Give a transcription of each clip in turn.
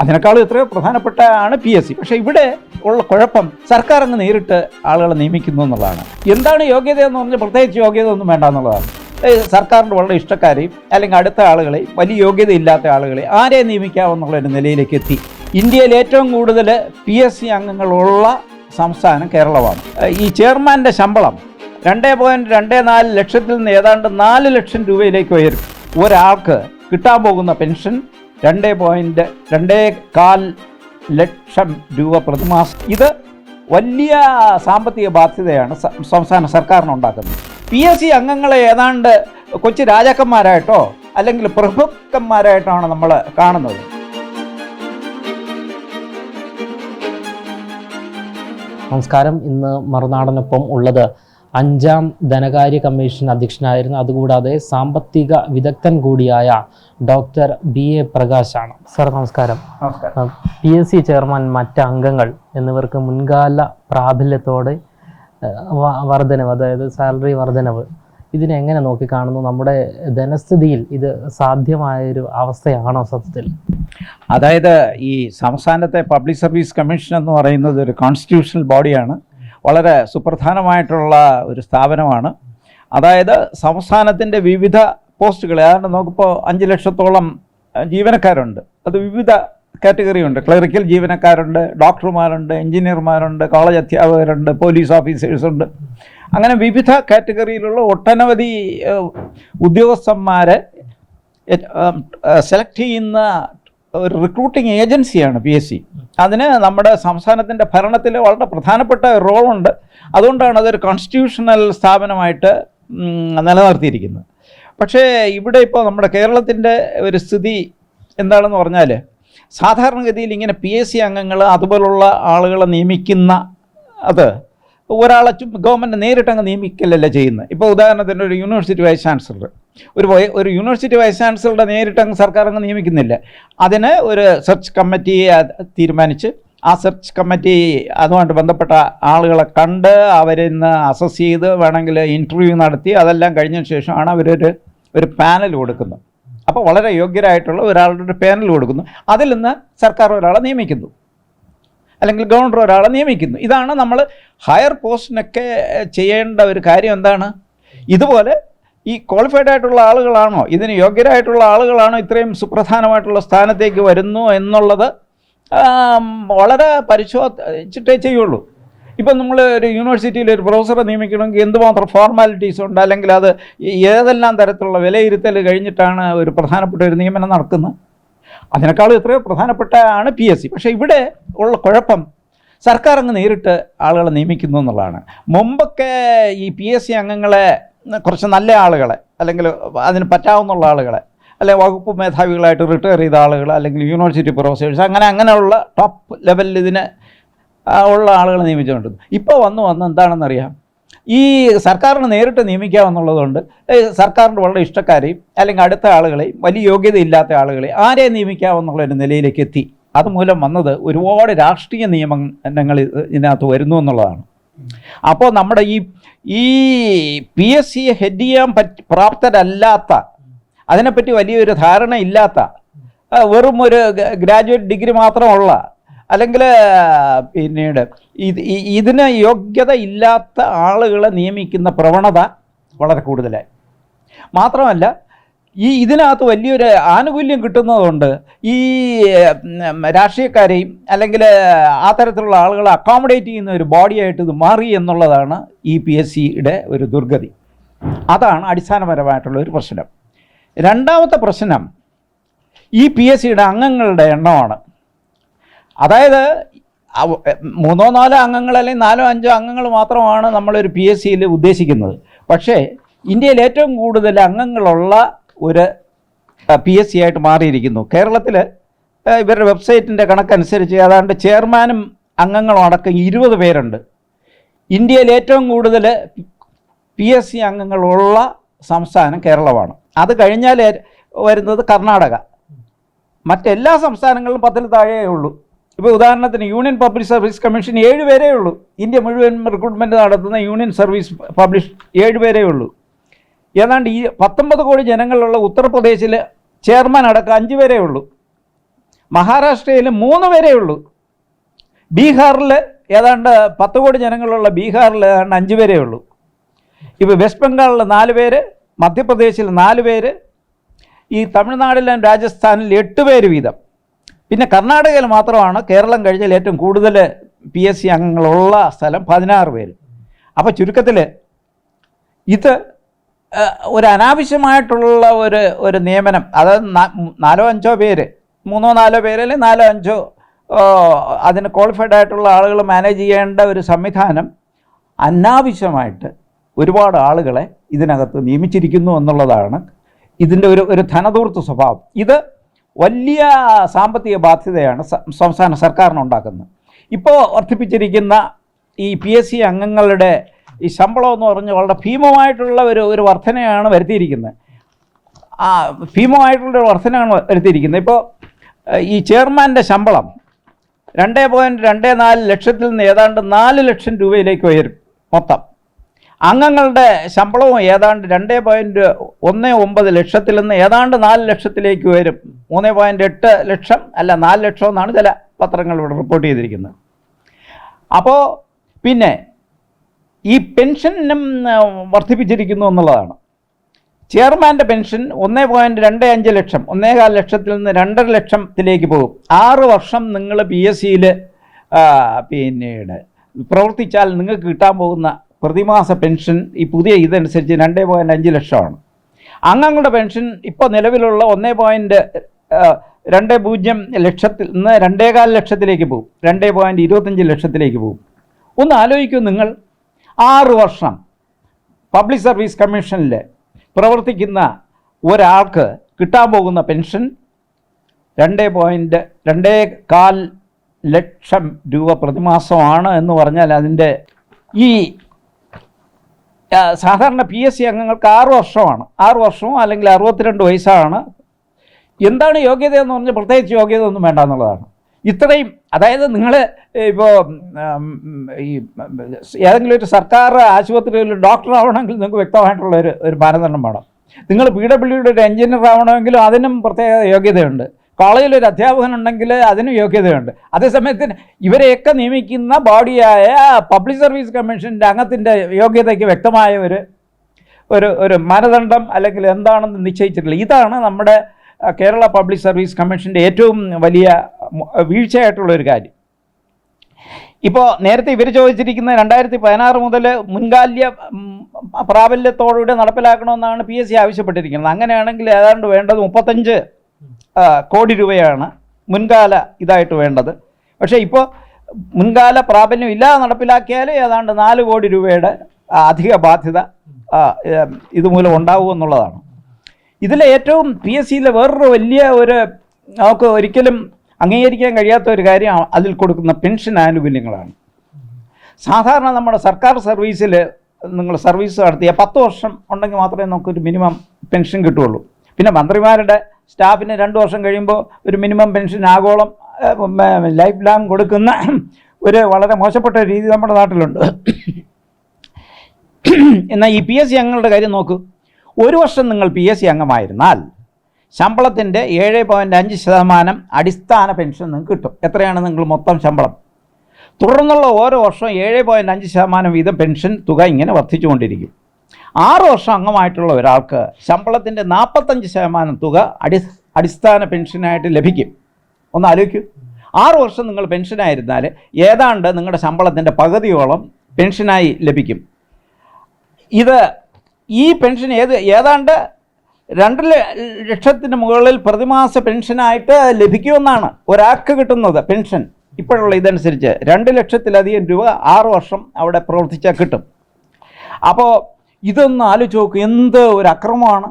അതിനേക്കാളും എത്രയോ പ്രധാനപ്പെട്ടാണ് PSC. പക്ഷേ ഇവിടെ ഉള്ള കുഴപ്പം സർക്കാർ അങ്ങ് നേരിട്ട് ആളുകളെ നിയമിക്കുന്നു എന്നുള്ളതാണ്. എന്താണ് യോഗ്യത എന്ന് പറഞ്ഞാൽ പ്രത്യേകിച്ച് യോഗ്യത ഒന്നും വേണ്ട എന്നുള്ളതാണ്. സർക്കാരിൻ്റെ വളരെ ഇഷ്ടക്കാരെയും അല്ലെങ്കിൽ അടുത്ത ആളുകളെയും വലിയ യോഗ്യതയില്ലാത്ത ആളുകളെ ആരെ നിയമിക്കാമെന്നുള്ളൊരു നിലയിലേക്ക് എത്തി. ഇന്ത്യയിൽ ഏറ്റവും കൂടുതൽ PSC അംഗങ്ങളുള്ള സംസ്ഥാനം കേരളമാണ്. ഈ ചെയർമാൻ്റെ ശമ്പളം 2.24 ലക്ഷത്തിൽ നിന്ന് ഏതാണ്ട് 4 ലക്ഷം രൂപയിലേക്ക് ഉയരും. ഒരാൾക്ക് കിട്ടാൻ പോകുന്ന പെൻഷൻ 2.24 ലക്ഷം രൂപ പ്രതിമാസം. ഇത് വലിയ സാമ്പത്തിക ബാധ്യതയാണ് സംസ്ഥാന സർക്കാരിനുണ്ടാക്കുന്നത്. PSC അംഗങ്ങളെ ഏതാണ്ട് കൊച്ചു രാജാക്കന്മാരായിട്ടോ അല്ലെങ്കിൽ പ്രഭുക്കന്മാരായിട്ടാണ് നമ്മൾ കാണുന്നത്. നമസ്കാരം. ഇന്ന് മറുനാടനൊപ്പം ഉള്ളത് 5ാം ധനകാര്യ കമ്മീഷൻ അധ്യക്ഷനായിരുന്നു, അതുകൂടാതെ സാമ്പത്തിക വിദഗ്ധൻ കൂടിയായ ഡോക്ടർ BA പ്രകാശാണ്. സാർ നമസ്കാരം. PSC ചെയർമാൻ, മറ്റ് അംഗങ്ങൾ എന്നിവർക്ക് മുൻകാല പ്രാബല്യത്തോടെ വർധനവ്, അതായത് സാലറി വർധനവ്, ഇതിനെങ്ങനെ നോക്കിക്കാണുന്നു? നമ്മുടെ ധനസ്ഥിതിയിൽ ഇത് സാധ്യമായൊരു അവസ്ഥയാണോ സത്യത്തിൽ? അതായത് ഈ സംസ്ഥാനത്തെ പബ്ലിക് സർവീസ് കമ്മീഷൻ എന്ന് പറയുന്നത് ഒരു കോൺസ്റ്റിറ്റ്യൂഷണൽ ബോഡിയാണ്. വളരെ സുപ്രധാനമായിട്ടുള്ള ഒരു സ്ഥാപനമാണ്. അതായത് സംസ്ഥാനത്തിൻ്റെ വിവിധ പോസ്റ്റുകൾ, ഏതാണ്ട് നമുക്കിപ്പോൾ 5 ലക്ഷത്തോളം ജീവനക്കാരുണ്ട്. അത് വിവിധ കാറ്റഗറി ഉണ്ട്. ക്ലറിക്കൽ ജീവനക്കാരുണ്ട്, ഡോക്ടർമാരുണ്ട്, എഞ്ചിനീയർമാരുണ്ട്, കോളേജ് അധ്യാപകരുണ്ട്, പോലീസ് ഓഫീസേഴ്സുണ്ട്. അങ്ങനെ വിവിധ കാറ്റഗറിയിലുള്ള ഒട്ടനവധി ഉദ്യോഗസ്ഥന്മാരെ സെലക്ട് ചെയ്യുന്ന ഒരു റിക്രൂട്ടിംഗ് ഏജൻസിയാണ് PSC. അതിന് നമ്മുടെ സംസ്ഥാനത്തിൻ്റെ ഭരണത്തിൽ വളരെ പ്രധാനപ്പെട്ട റോളുണ്ട്. അതുകൊണ്ടാണ് അതൊരു കോൺസ്റ്റിറ്റ്യൂഷണൽ സ്ഥാപനമായിട്ട് നിലനിർത്തിയിരിക്കുന്നത്. പക്ഷേ ഇവിടെ ഇപ്പോൾ നമ്മുടെ കേരളത്തിൻ്റെ ഒരു സ്ഥിതി എന്താണെന്ന് പറഞ്ഞാൽ, സാധാരണഗതിയിൽ ഇങ്ങനെ PSC അംഗങ്ങൾ അതുപോലുള്ള ആളുകളെ നിയമിക്കുന്ന അത് ഒരാളെ ഗവൺമെൻറ് നേരിട്ടങ്ങ് നിയമിക്കലല്ല ചെയ്യുന്നത്. ഇപ്പോൾ ഉദാഹരണത്തിന് ഒരു യൂണിവേഴ്സിറ്റി വൈസ് ചാൻസലർ, ഒരു യൂണിവേഴ്സിറ്റി വൈസ് ചാൻസലറുടെ നേരിട്ടങ്ങ് സർക്കാർ അങ്ങ് നിയമിക്കുന്നില്ല. അതിന് ഒരു സെർച്ച് കമ്മിറ്റിയെ തീരുമാനിച്ച് ആ സെർച്ച് കമ്മിറ്റി അതുമായിട്ട് ബന്ധപ്പെട്ട ആളുകളെ കണ്ട് അവരിൽ നിന്ന് അസസ് ചെയ്ത് വേണമെങ്കിൽ ഇൻ്റർവ്യൂ നടത്തി അതെല്ലാം കഴിഞ്ഞതിന് ശേഷമാണ് ഒരു പാനൽ കൊടുക്കുന്നത്. അപ്പോൾ വളരെ യോഗ്യരായിട്ടുള്ള ഒരാളുടെ ഒരു പാനൽ കൊടുക്കുന്നു. അതിൽ നിന്ന് സർക്കാർ ഒരാളെ നിയമിക്കുന്നു, അല്ലെങ്കിൽ ഗവർണർ ഒരാളെ നിയമിക്കുന്നു. ഇതാണ് നമ്മൾ ഹയർ പോസ്റ്റിനൊക്കെ ചെയ്യേണ്ട ഒരു കാര്യം. എന്താണ്, ഇതുപോലെ ഈ ക്വാളിഫൈഡ് ആയിട്ടുള്ള ആളുകളാണോ, ഇതിന് യോഗ്യരായിട്ടുള്ള ആളുകളാണോ ഇത്രയും സുപ്രധാനമായിട്ടുള്ള സ്ഥാനത്തേക്ക് വരുന്നു എന്നുള്ളത് വളരെ പരിശോധിച്ചിട്ടേ ചെയ്യുള്ളൂ. ഇപ്പം നമ്മൾ ഒരു യൂണിവേഴ്സിറ്റിയിൽ ഒരു പ്രൊഫസറെ നിയമിക്കണമെങ്കിൽ എന്തുമാത്രം ഫോർമാലിറ്റീസ് ഉണ്ട്, അല്ലെങ്കിൽ അത് ഏതെല്ലാം തരത്തിലുള്ള വിലയിരുത്തൽ കഴിഞ്ഞിട്ടാണ് ഒരു പ്രധാനപ്പെട്ട ഒരു നിയമനം നടക്കുന്നത്. അതിനേക്കാളും എത്രയോ പ്രധാനപ്പെട്ടാണ് PSC. പക്ഷേ ഇവിടെ ഉള്ള കുഴപ്പം സർക്കാർ അങ്ങ് നേരിട്ട് ആളുകളെ നിയമിക്കുന്നു എന്നുള്ളതാണ്. മുമ്പൊക്കെ ഈ PSC അംഗങ്ങളെ കുറച്ച് നല്ല ആളുകളെ, അല്ലെങ്കിൽ അതിന് പറ്റാവുന്ന ആളുകളെ, അല്ലെങ്കിൽ വകുപ്പ് മേധാവികളായിട്ട് റിട്ടയർ ചെയ്ത ആളുകൾ, അല്ലെങ്കിൽ യൂണിവേഴ്സിറ്റി പ്രൊഫസേഴ്സ്, അങ്ങനെയുള്ള ടോപ്പ് ലെവലിൽ ഇതിന് ഉള്ള ആളുകളെ നിയമിച്ചുകൊണ്ടിരുന്നു. ഇപ്പോൾ വന്ന് എന്താണെന്നറിയാം, ഈ സർക്കാരിന് നേരിട്ട് നിയമിക്കാമെന്നുള്ളതുകൊണ്ട് സർക്കാരിൻ്റെ വളരെ ഇഷ്ടക്കാരെയും അല്ലെങ്കിൽ അടുത്ത ആളുകളെയും വലിയ യോഗ്യതയില്ലാത്ത ആളുകളെ ആരെ നിയമിക്കാമെന്നുള്ളൊരു നിലയിലേക്ക് എത്തി. അതുമൂലം വന്നത് ഒരുപാട് രാഷ്ട്രീയ നിയമനങ്ങൾ ഇതിനകത്ത് വരുന്നു എന്നുള്ളതാണ്. അപ്പോൾ നമ്മുടെ ഈ PSCയെ ഹെഡ് ചെയ്യാൻ പ്രാപ്തരല്ലാത്ത, അതിനെപ്പറ്റി വലിയൊരു ധാരണ ഇല്ലാത്ത, വെറും ഒരു ഗ്രാജുവേറ്റ് ഡിഗ്രി മാത്രമുള്ള, അല്ലെങ്കിൽ പിന്നീട് ഇതിന് യോഗ്യത ഇല്ലാത്ത ആളുകളെ നിയമിക്കുന്ന പ്രവണത വളരെ കൂടുതലായി. മാത്രമല്ല, ഇതിനകത്ത് വലിയൊരു ആനുകൂല്യം കിട്ടുന്നതുകൊണ്ട് ഈ രാഷ്ട്രീയക്കാരെയും അല്ലെങ്കിൽ ആ തരത്തിലുള്ള ആളുകളെ അക്കോമഡേറ്റ് ചെയ്യുന്ന ഒരു ബോഡിയായിട്ട് ഇത് മാറി എന്നുള്ളതാണ് ഈ PSCയുടെ ഒരു ദുർഗതി. അതാണ് അടിസ്ഥാനപരമായിട്ടുള്ള ഒരു പ്രശ്നം. രണ്ടാമത്തെ പ്രശ്നം ഈ PSCയുടെ അംഗങ്ങളുടെ എണ്ണമാണ്. അതായത് 3-4 അംഗങ്ങൾ അല്ലെങ്കിൽ 4-5 അംഗങ്ങൾ മാത്രമാണ് നമ്മളൊരു PSCയിൽ ഉദ്ദേശിക്കുന്നത്. പക്ഷേ ഇന്ത്യയിൽ ഏറ്റവും കൂടുതൽ അംഗങ്ങളുള്ള ഒരു PSC ആയിട്ട് മാറിയിരിക്കുന്നു. കേരളത്തിൽ ഇവരുടെ വെബ്സൈറ്റിൻ്റെ കണക്കനുസരിച്ച് ഏതാണ്ട് ചെയർമാനും അംഗങ്ങളും അടക്കം 20 പേരുണ്ട്. ഇന്ത്യയിൽ ഏറ്റവും കൂടുതൽ PSC അംഗങ്ങളുള്ള സംസ്ഥാനം കേരളമാണ്. അത് കഴിഞ്ഞാൽ വരുന്നത് കർണാടക. മറ്റെല്ലാ സംസ്ഥാനങ്ങളിലും 10-ൽ താഴെയേ ഉള്ളൂ. ഇപ്പോൾ ഉദാഹരണത്തിന് യൂണിയൻ പബ്ലിക് സർവീസ് കമ്മീഷൻ 7 പേരേ ഉള്ളൂ. ഇന്ത്യ മുഴുവൻ റിക്രൂട്ട്മെൻറ്റ് നടത്തുന്ന യൂണിയൻ സർവീസ് പബ്ലിഷ് 7 പേരേ ഉള്ളൂ. ഏതാണ്ട് ഈ 19 കോടി ജനങ്ങളുള്ള ഉത്തർപ്രദേശിൽ ചെയർമാൻ അടക്കം 5 പേരേ ഉള്ളൂ. മഹാരാഷ്ട്രയിൽ 3 പേരേ ഉള്ളൂ. ബീഹാറിൽ ഏതാണ്ട് 10 കോടി ജനങ്ങളുള്ള ബീഹാറിൽ ഏതാണ്ട് 5 പേരേ ഉള്ളൂ. ഇപ്പോൾ വെസ്റ്റ് ബംഗാളിൽ 4 പേര്, മധ്യപ്രദേശിൽ 4 പേര്, ഈ തമിഴ്നാടിലും രാജസ്ഥാനിൽ 8 പേര് വീതം. പിന്നെ കർണാടകയിൽ മാത്രമാണ് കേരളം കഴിഞ്ഞാൽ ഏറ്റവും കൂടുതൽ PSC അംഗങ്ങളുള്ള സ്ഥലം, 16 പേര്. അപ്പോൾ ചുരുക്കത്തിൽ ഇത് ഒരു അനാവശ്യമായിട്ടുള്ള ഒരു നിയമനം. അതായത് 4-5 പേര്, 3-4 പേര് അല്ലെങ്കിൽ 4-5 അതിന് ക്വാളിഫൈഡ് ആയിട്ടുള്ള ആളുകൾ മാനേജ് ചെയ്യേണ്ട ഒരു സംവിധാനം അനാവശ്യമായിട്ട് ഒരുപാട് ആളുകളെ ഇതിനകത്ത് നിയമിച്ചിരിക്കുന്നു എന്നുള്ളതാണ് ഇതിൻ്റെ ഒരു ധനധൂർത്ത് സ്വഭാവം. ഇത് വലിയ സാമ്പത്തിക ബാധ്യതയാണ് സംസ്ഥാന സർക്കാരിനുണ്ടാക്കുന്നത്. ഇപ്പോൾ വർദ്ധിപ്പിച്ചിരിക്കുന്ന ഈ PSC അംഗങ്ങളുടെ ഈ ശമ്പളം എന്ന് പറഞ്ഞ് വളരെ ഭീമമായിട്ടുള്ള ഒരു വർധനയാണ് വരുത്തിയിരിക്കുന്നത്. ഭീമമായിട്ടുള്ളൊരു വർധനയാണ് വരുത്തിയിരിക്കുന്നത്. ഇപ്പോൾ ഈ ചെയർമാൻ്റെ ശമ്പളം 2.24 ലക്ഷത്തിൽ നിന്ന് ഏതാണ്ട് 4 ലക്ഷം രൂപയിലേക്ക് ഉയരും മൊത്തം. അംഗങ്ങളുടെ ശമ്പളവും ഏതാണ്ട് 2.19 ലക്ഷത്തിൽ നിന്ന് ഏതാണ്ട് 4 ലക്ഷത്തിലേക്ക് വരും. 3.8 ലക്ഷം അല്ല 4 ലക്ഷം എന്നാണ് ചില പത്രങ്ങൾ ഇവിടെ റിപ്പോർട്ട് ചെയ്തിരിക്കുന്നത്. അപ്പോൾ പിന്നെ ഈ പെൻഷനും വർദ്ധിപ്പിച്ചിരിക്കുന്നു എന്നുള്ളതാണ്. ചെയർമാൻ്റെ പെൻഷൻ 1.25 ലക്ഷം, 1.25 ലക്ഷത്തിൽ നിന്ന് 2.5 ലക്ഷത്തിലേക്ക് പോകും. 6 വർഷം നിങ്ങൾ PSCയിൽ പിന്നീട് പ്രവർത്തിച്ചാൽ നിങ്ങൾക്ക് കിട്ടാൻ പോകുന്ന പ്രതിമാസ പെൻഷൻ ഈ പുതിയ ഇതനുസരിച്ച് 2.5 ലക്ഷമാണ്. അംഗങ്ങളുടെ പെൻഷൻ ഇപ്പോൾ നിലവിലുള്ള 1.20 ലക്ഷത്തിൽ നിന്ന് 2.25 ലക്ഷത്തിലേക്ക് പോകും, 2.25 ലക്ഷത്തിലേക്ക് പോകും. ഒന്ന് ആലോചിക്കൂ, നിങ്ങൾ 6 വർഷം പബ്ലിക് സർവീസ് കമ്മീഷനിൽ പ്രവർത്തിക്കുന്ന ഒരാൾക്ക് കിട്ടാൻ പോകുന്ന പെൻഷൻ 2.25 ലക്ഷം രൂപ പ്രതിമാസമാണ് എന്ന് പറഞ്ഞാൽ അതിൻ്റെ ഈ സാധാരണ PSC അംഗങ്ങൾക്ക് 6 വർഷമാണ്. 6 വർഷവും അല്ലെങ്കിൽ 62 വയസ്സാണ്. എന്താണ് യോഗ്യത എന്ന് പറഞ്ഞാൽ പ്രത്യേകിച്ച് യോഗ്യത ഒന്നും വേണ്ട എന്നുള്ളതാണ്. ഇത്രയും, അതായത് നിങ്ങൾ ഇപ്പോൾ ഈ ഏതെങ്കിലും ഒരു സർക്കാർ ആശുപത്രിയിൽ ഡോക്ടർ ആവണമെങ്കിൽ നിങ്ങൾക്ക് വ്യക്തമായിട്ടുള്ള ഒരു മാനദണ്ഡം വേണം. നിങ്ങൾ PWDയുടെ ഒരു എഞ്ചിനീയർ ആവണമെങ്കിലും അതിനും പ്രത്യേക യോഗ്യതയുണ്ട്. കോളേജിലൊരു അധ്യാപകനുണ്ടെങ്കിൽ അതിനും യോഗ്യതയുണ്ട്. അതേസമയത്ത് ഇവരെയൊക്കെ നിയമിക്കുന്ന ബോഡിയായ പബ്ലിക് സർവീസ് കമ്മീഷൻ്റെ അംഗത്തിൻ്റെ യോഗ്യതയ്ക്ക് വ്യക്തമായ ഒരു മാനദണ്ഡം അല്ലെങ്കിൽ എന്താണെന്ന് നിശ്ചയിച്ചിട്ടില്ല. ഇതാണ് നമ്മുടെ കേരള പബ്ലിക് സർവീസ് കമ്മീഷൻ്റെ ഏറ്റവും വലിയ വീഴ്ചയായിട്ടുള്ളൊരു കാര്യം. ഇപ്പോൾ നേരത്തെ ഇവർ ചോദിച്ചിരിക്കുന്നത് 2016 മുതൽ മുൻകാല പ്രാബല്യത്തോടുകൂടി നടപ്പിലാക്കണമെന്നാണ് PSC ആവശ്യപ്പെട്ടിരിക്കുന്നത്. അങ്ങനെയാണെങ്കിൽ ഏതാണ്ട് വേണ്ടത് 35 കോടി രൂപയാണ് മുൻകാല ഇതായിട്ട് വേണ്ടത്. പക്ഷേ ഇപ്പോൾ മുൻകാല പ്രാബല്യം ഇല്ലാതെ നടപ്പിലാക്കിയാൽ ഏതാണ്ട് 4 കോടി രൂപയുടെ അധിക ബാധ്യത ഇതുമൂലം ഉണ്ടാവുമെന്നുള്ളതാണ്. ഇതിലെ ഏറ്റവും PSCയിലെ വേറൊരു വലിയ നമുക്ക് ഒരിക്കലും അംഗീകരിക്കാൻ കഴിയാത്ത ഒരു കാര്യം അതിൽ കൊടുക്കുന്ന പെൻഷൻ ആനുകൂല്യങ്ങളാണ്. സാധാരണ നമ്മുടെ സർക്കാർ സർവീസിൽ നിങ്ങൾ സർവീസ് നടത്തിയ 10 വർഷം ഉണ്ടെങ്കിൽ മാത്രമേ നമുക്കൊരു മിനിമം പെൻഷൻ കിട്ടുകയുള്ളൂ. പിന്നെ മന്ത്രിമാരുടെ സ്റ്റാഫിന് 2 വർഷം കഴിയുമ്പോൾ ഒരു മിനിമം പെൻഷൻ ആഗോളം ലൈഫ് ലാങ് കൊടുക്കുന്ന ഒരു വളരെ മോശപ്പെട്ട രീതി നമ്മുടെ നാട്ടിലുണ്ട്. എന്നാൽ ഈ PSC അംഗങ്ങളുടെ കാര്യം നോക്കൂ. 1 വർഷം നിങ്ങൾ PSC അംഗമായിരുന്നാൽ ശമ്പളത്തിൻ്റെ 7.5% അടിസ്ഥാന പെൻഷൻ നിങ്ങൾക്ക് കിട്ടും. എത്രയാണ് നിങ്ങൾ മൊത്തം ശമ്പളം? തുടർന്നുള്ള ഓരോ വർഷവും 7.5% വീതം പെൻഷൻ തുക ഇങ്ങനെ വർദ്ധിച്ചുകൊണ്ടിരിക്കും. 6 വർഷം അംഗമായിട്ടുള്ള ഒരാൾക്ക് ശമ്പളത്തിൻ്റെ 45% തുക അടിസ്ഥാന പെൻഷനായിട്ട് ലഭിക്കും. ഒന്ന് ആലോചിക്കൂ. 6 വർഷം നിങ്ങൾ പെൻഷനായിരുന്നാൽ ഏതാണ്ട് നിങ്ങളുടെ ശമ്പളത്തിൻ്റെ പകുതിയോളം പെൻഷനായി ലഭിക്കും. ഈ പെൻഷൻ ഏതാണ്ട് 2 ലക്ഷത്തിന് മുകളിൽ പ്രതിമാസ പെൻഷനായിട്ട് ലഭിക്കുമെന്നാണ് ഒരാൾക്ക് കിട്ടുന്നത് പെൻഷൻ. ഇപ്പോഴുള്ള ഇതനുസരിച്ച് 2 ലക്ഷത്തിലധികം രൂപ 6 വർഷം അവിടെ പ്രവർത്തിച്ചാൽ കിട്ടും. അപ്പോൾ ഇതൊന്ന് ആലോചിച്ച് നോക്കൂ, എന്ത് ഒരു അക്രമമാണ്.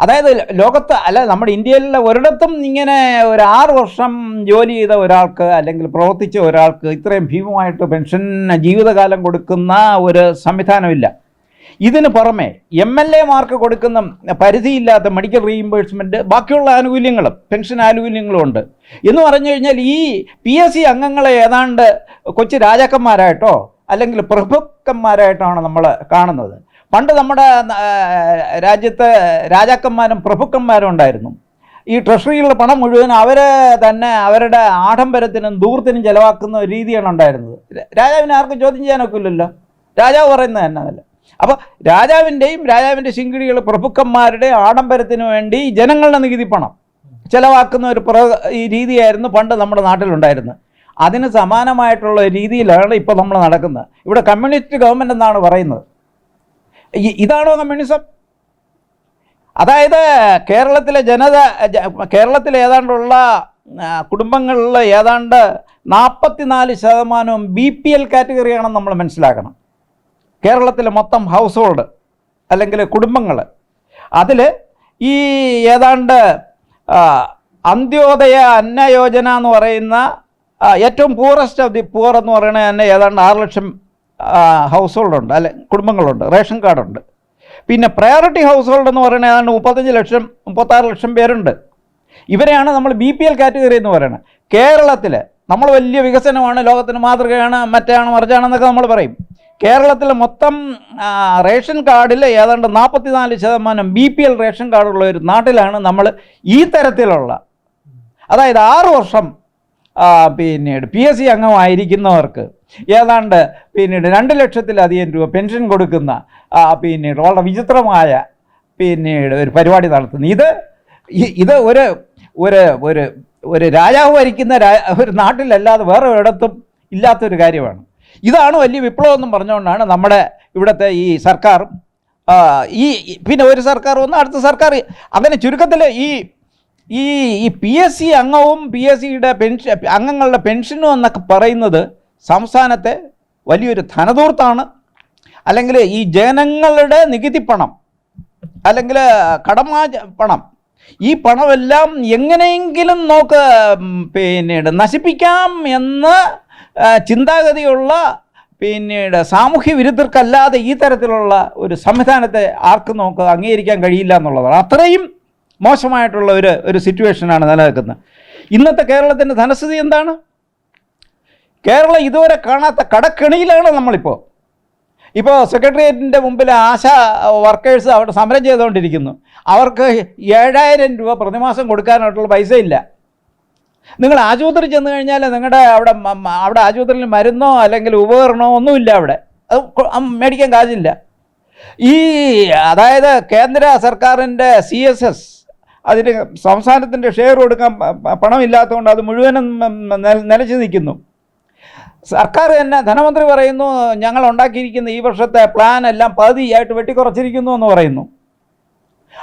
അതായത് ലോകത്ത് അല്ല, നമ്മുടെ ഇന്ത്യയിലെ ഒരിടത്തും ഇങ്ങനെ ഒരു 6 വർഷം ജോലി ചെയ്ത ഒരാൾക്ക് അല്ലെങ്കിൽ പ്രവർത്തിച്ച ഒരാൾക്ക് ഇത്രയും ഭീമമായിട്ട് പെൻഷൻ ജീവിതകാലം കൊടുക്കുന്ന ഒരു സംവിധാനമില്ല. ഇതിന് പുറമെ MLA-മാർക്ക് കൊടുക്കുന്ന പരിധിയില്ലാത്ത മെഡിക്കൽ റീഇംബേഴ്സ്മെൻറ്റ്, ബാക്കിയുള്ള ആനുകൂല്യങ്ങളും പെൻഷൻ ആനുകൂല്യങ്ങളും ഉണ്ട്. എന്ന് പറഞ്ഞു കഴിഞ്ഞാൽ ഈ PSC അംഗങ്ങളെ ഏതാണ്ട് കൊച്ചു രാജാക്കന്മാരായിട്ടോ അല്ലെങ്കിൽ പ്രഭുക്കന്മാരായിട്ടാണ് നമ്മൾ കാണുന്നത്. പണ്ട് നമ്മുടെ രാജ്യത്ത് രാജാക്കന്മാരും പ്രഭുക്കന്മാരും ഉണ്ടായിരുന്നു. ഈ ട്രഷറിയിലുള്ള പണം മുഴുവൻ അവരെ തന്നെ അവരുടെ ആഡംബരത്തിനും ദൂർത്തിനും ചിലവാക്കുന്ന ഒരു രീതിയാണ് ഉണ്ടായിരുന്നത്. രാജാവിനെ ആർക്കും ചോദ്യം ചെയ്യാനൊക്കില്ലല്ലോ, രാജാവ് പറയുന്നത് തന്നെ അതല്ല. അപ്പോൾ രാജാവിൻ്റെ ശിങ്കിടികൾ പ്രഭുക്കന്മാരുടെ ആഡംബരത്തിന് വേണ്ടി ജനങ്ങളുടെ നികുതി പണം ചിലവാക്കുന്ന ഒരു ഈ രീതിയായിരുന്നു പണ്ട് നമ്മുടെ നാട്ടിലുണ്ടായിരുന്നത്. അതിന് സമാനമായിട്ടുള്ള രീതിയിലാണ് ഇപ്പോൾ നമ്മൾ നടക്കുന്നത്. ഇവിടെ കമ്മ്യൂണിസ്റ്റ് ഗവൺമെൻറ് എന്നാണ് പറയുന്നത്. ഇതാണോ കമ്മ്യൂണിസം? അതായത് കേരളത്തിലെ ഏതാണ്ടുള്ള കുടുംബങ്ങളിൽ ഏതാണ്ട് 44% BPL കാറ്റഗറിയാണെന്ന് നമ്മൾ മനസ്സിലാക്കണം. കേരളത്തിലെ മൊത്തം ഹൗസ് ഹോൾഡ് അല്ലെങ്കിൽ കുടുംബങ്ങൾ, അതിൽ ഈ ഏതാണ്ട് അന്ത്യോദയ അന്നയോജന എന്ന് പറയുന്ന ഏറ്റവും പൂറസ്റ്റ് ഓഫ് ദി പൂർ എന്ന് പറയുന്നത് തന്നെ ഏതാണ്ട് 6 ലക്ഷം ഹൗസ് ഹോൾഡുണ്ട്, അല്ലെ കുടുംബങ്ങളുണ്ട്, റേഷൻ കാർഡുണ്ട്. പിന്നെ പ്രയോറിറ്റി ഹൗസ് ഹോൾഡ് എന്ന് പറയുന്നത് ഏതാണ്ട് 36 ലക്ഷം പേരുണ്ട്. ഇവരെയാണ് നമ്മൾ BPL കാറ്റഗറി എന്ന് പറയുന്നത്. കേരളത്തിൽ നമ്മൾ വലിയ വികസനമാണ്, ലോകത്തിന് മാതൃകയാണ്, മറിച്ചാണെന്നൊക്കെ നമ്മൾ പറയും. കേരളത്തിലെ മൊത്തം റേഷൻ കാർഡിൽ ഏതാണ്ട് 44% BPL റേഷൻ കാർഡുള്ള ഒരു നാട്ടിലാണ് നമ്മൾ ഈ തരത്തിലുള്ള, അതായത് 6 വർഷം പിന്നീട് PSC അംഗമായിരിക്കുന്നവർക്ക് ഏതാണ്ട് പിന്നീട് 2 ലക്ഷത്തിലധികം രൂപ പെൻഷൻ കൊടുക്കുന്ന പിന്നീട് വളരെ വിചിത്രമായ പിന്നീട് ഒരു പരിപാടി നടത്തുന്നു. ഇത് ഒരു രാജാവ് ഭരിക്കുന്ന ഒരു നാട്ടിലല്ലാതെ വേറെ ഒരിടത്തും ഇല്ലാത്തൊരു കാര്യമാണ്. ഇതാണ് വലിയ വിപ്ലവം എന്നും പറഞ്ഞുകൊണ്ടാണ് നമ്മുടെ ഇവിടുത്തെ ഈ സർക്കാർ പിന്നെ ഒരു സർക്കാർ വന്ന് അടുത്ത സർക്കാർ, അങ്ങനെ ചുരുക്കത്തിൽ ഈ PSC അംഗവും PSCയുടെ അംഗങ്ങളുടെ പെൻഷനും എന്നൊക്കെ പറയുന്നത് സംസ്ഥാനത്തെ വലിയൊരു ധനധൂർത്താണ്. അല്ലെങ്കിൽ ഈ ജനങ്ങളുടെ നികുതി പണം അല്ലെങ്കിൽ കടമാ പണം, ഈ പണമെല്ലാം എങ്ങനെയെങ്കിലും പിന്നീട് നശിപ്പിക്കാം എന്ന് ചിന്താഗതിയുള്ള പിന്നീട് സാമൂഹ്യ വിരുദ്ധർക്കല്ലാതെ ഈ തരത്തിലുള്ള ഒരു സംവിധാനത്തെ ആർക്കും അംഗീകരിക്കാൻ കഴിയില്ല എന്നുള്ളതാണ്. അത്രയും മോശമായിട്ടുള്ള ഒരു സിറ്റുവേഷനാണ് നിലനിൽക്കുന്നത്. ഇന്നത്തെ കേരളത്തിൻ്റെ ധനസ്ഥിതി എന്താണ്? കേരളം ഇതുവരെ കാണാത്ത കടക്കെണിയിലാണ് നമ്മളിപ്പോൾ. സെക്രട്ടേറിയറ്റിൻ്റെ മുമ്പിൽ ആശാ വർക്കേഴ്സ് അവിടെ സമരം ചെയ്തുകൊണ്ടിരിക്കുന്നു. അവർക്ക് 7000 രൂപ പ്രതിമാസം കൊടുക്കാനായിട്ടുള്ള പൈസ ഇല്ല. നിങ്ങൾ ആശുപത്രി ചെന്ന് കഴിഞ്ഞാൽ നിങ്ങളുടെ അവിടെ ആശുപത്രിയിൽ മരുന്നോ അല്ലെങ്കിൽ ഉപകരണമോ ഒന്നുമില്ല, അവിടെ അത് മേടിക്കാൻ കാശില്ല. അതായത് കേന്ദ്ര സർക്കാരിൻ്റെ CSS അതിന് സംസ്ഥാനത്തിൻ്റെ ഷെയർ കൊടുക്കാൻ പണമില്ലാത്തതുകൊണ്ട് അത് മുഴുവനും നിലച്ചു നിൽക്കുന്നു. സർക്കാർ തന്നെ ധനമന്ത്രി പറയുന്നു ഞങ്ങൾ ഉണ്ടാക്കിയിരിക്കുന്ന ഈ വർഷത്തെ പ്ലാൻ എല്ലാം പകുതിയായിട്ട് വെട്ടിക്കുറച്ചിരിക്കുന്നു എന്ന് പറയുന്നു.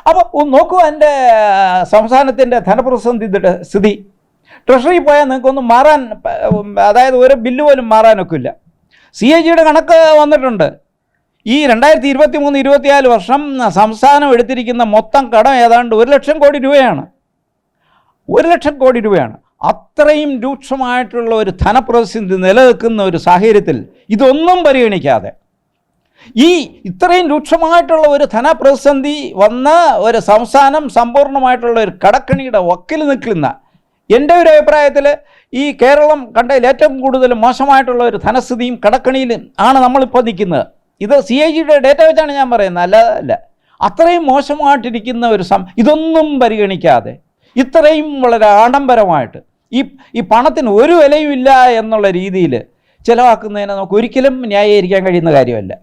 അപ്പോൾ നോക്കൂ എൻ്റെ സംസ്ഥാനത്തിൻ്റെ ധനപ്രതിസന്ധിയുടെ സ്ഥിതി. ട്രഷറി പോയാൽ നിങ്ങൾക്കൊന്നും മാറാൻ, അതായത് ഒരു ബില്ല് പോലും മാറാനൊക്കില്ല. CAGയുടെ കണക്ക് വന്നിട്ടുണ്ട്. ഈ 2023-24 വർഷം സംസ്ഥാനം എടുത്തിരിക്കുന്ന മൊത്തം കടം ഏതാണ്ട് 1 ലക്ഷം കോടി രൂപയാണ്. 1 ലക്ഷം കോടി രൂപയാണ്. അത്രയും രൂക്ഷമായിട്ടുള്ള ഒരു ധനപ്രതിസന്ധി നിലനിൽക്കുന്ന ഒരു സാഹചര്യത്തിൽ ഇതൊന്നും പരിഗണിക്കാതെ ഇത്രയും രൂക്ഷമായിട്ടുള്ള ഒരു ധനപ്രതിസന്ധി വന്ന ഒരു സംസ്ഥാനം സമ്പൂർണ്ണമായിട്ടുള്ള ഒരു കടക്കണിയുടെ വക്കിൽ നിൽക്കുന്ന, എൻ്റെ ഒരു അഭിപ്രായത്തിൽ ഈ കേരളം കണ്ടതിൽ ഏറ്റവും കൂടുതൽ മോശമായിട്ടുള്ള ഒരു ധനസ്ഥിതിയും കടക്കണിയിലും ആണ് നമ്മളിപ്പോൾ നിൽക്കുന്നത്. ഇത് CAGയുടെ ഡേറ്റ വെച്ചാണ് ഞാൻ പറയുന്നത്, അല്ല. അത്രയും മോശമായിട്ടിരിക്കുന്ന ഇതൊന്നും പരിഗണിക്കാതെ ഇത്രയും വളരെ ആഡംബരമായിട്ട് ഈ പണത്തിന് ഒരു വിലയുമില്ല എന്നുള്ള രീതിയിൽ ചിലവാക്കുന്നതിനെ നമുക്ക് ഒരിക്കലും ന്യായീകരിക്കാൻ കഴിയുന്ന കാര്യമല്ല.